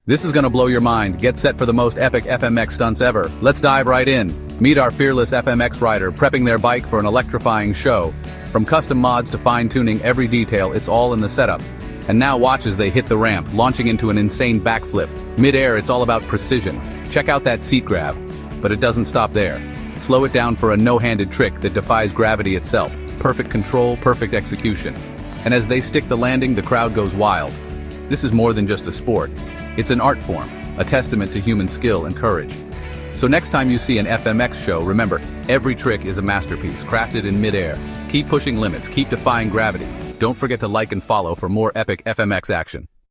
This is gonna blow your mind. Get set for the most epic FMX stunts ever. Let's dive right in. Meet our fearless FMX rider prepping their bike for an electrifying show. From custom mods to fine-tuning every detail, it's all in the setup. And now watch as they hit the ramp, launching into an insane backflip. Mid-air, it's all about precision. Check out that seat grab. But it doesn't stop there. Slow it down for a no-handed trick that defies gravity itself. Perfect control, perfect execution. And as they stick the landing, the crowd goes wild. This is more than just a sport. It's an art form, a testament to human skill and courage. So next time you see an FMX show, remember, every trick is a masterpiece, crafted in mid-air. Keep pushing limits, keep defying gravity. Don't forget to like and follow for more epic FMX action.